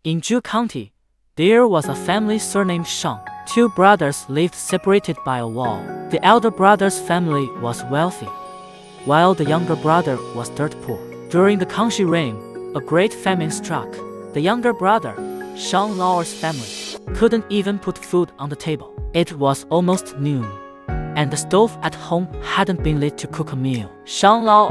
In Zhu County, there was a family surnamed Shang. Two brothers lived separated by a wall. The elder brother's family was wealthy, while the younger brother was dirt poor. During the Kangxi reign, a great famine struck. The younger brother, Shang Lao's family, couldn't even put food on the table. It was almost noon, and the stove at home hadn't been lit to cook a meal. Shang Lao,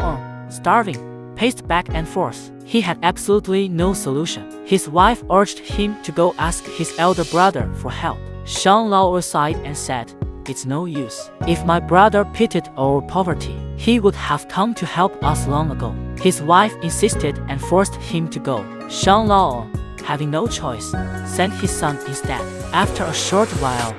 starving, paced back and forth. He had absolutely no solution. His wife urged him to go ask his elder brother for help. Shang Lao sighed and said, "It's no use. If my brother pitied our poverty, he would have come to help us long ago." His wife insisted and forced him to go. Shang Lao, having no choice, sent his son instead. After a short while,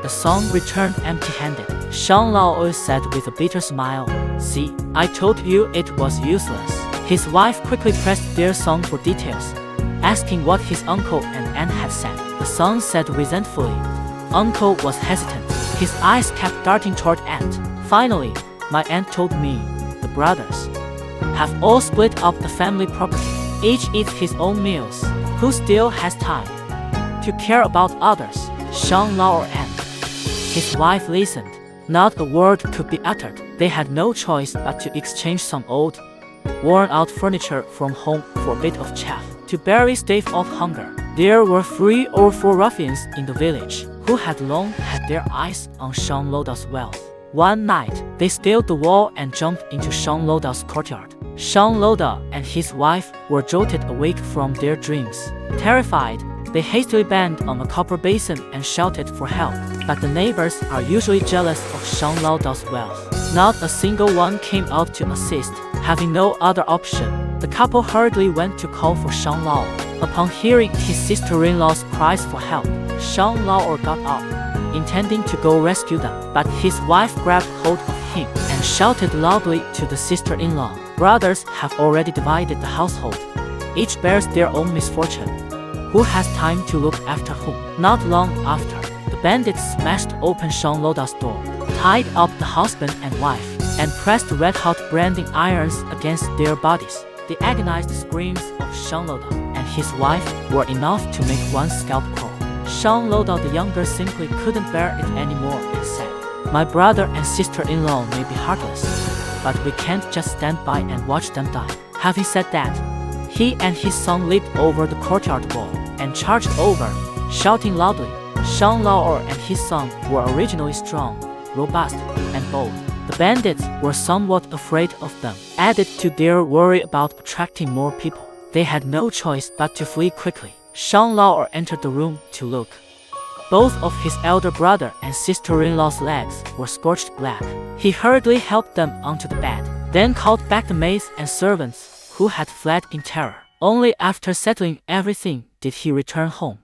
the son returned empty-handed. Shang Lao said with a bitter smile, "See, I told you it was useless." His wife quickly pressed their son for details, asking what his uncle and aunt had said. The son said resentfully. Uncle was hesitant. His eyes kept darting toward aunt. Finally, my aunt told me, "The brothers have all split up the family property. Each eats his own meals. Who still has time to care about others?" Shang Lao aunt. His wife listened. Not a word could be uttered. They had no choice but to exchange some old, worn-out furniture from home for a bit of chaff to barely stave off hunger. There were 3 or 4 ruffians in the village who had long had their eyes on Shang Loda's wealth. One night, they scaled the wall and jumped into Shang Loda's courtyard. Shang Loda and his wife were jolted awake from their dreams. Terrified, they hastily banged on a copper basin and shouted for help. But the neighbors are usually jealous of Shang Loda's wealth. Not a single one came out to assist. Having no other option, the couple hurriedly went to call for Shang Lao. Upon hearing his sister-in-law's cries for help, Shang Lao got up, intending to go rescue them. But his wife grabbed hold of him and shouted loudly to the sister-in-law, "Brothers have already divided the household. Each bears their own misfortune. Who has time to look after whom?" Not long after, the bandits smashed open Shang Loda's door, tied up the husband and wife, and pressed red-hot branding irons against their bodies. The agonized screams of Shang Loda and his wife were enough to make one's scalp crawl. Shang Loda the younger simply couldn't bear it anymore and said, "My brother and sister-in-law may be heartless, but we can't just stand by and watch them die." Having said that, he and his son leaped over the courtyard wall and charged over, shouting loudly. Shang Lao and his son were originally strong, robust, and bold. The bandits were somewhat afraid of them. Added to their worry about attracting more people, they had no choice but to flee quickly. Shang Lao entered the room to look. Both of his elder brother and sister-in-law's legs were scorched black. He hurriedly helped them onto the bed, then called back the maids and servants who had fled in terror. Only after settling everything did he return home.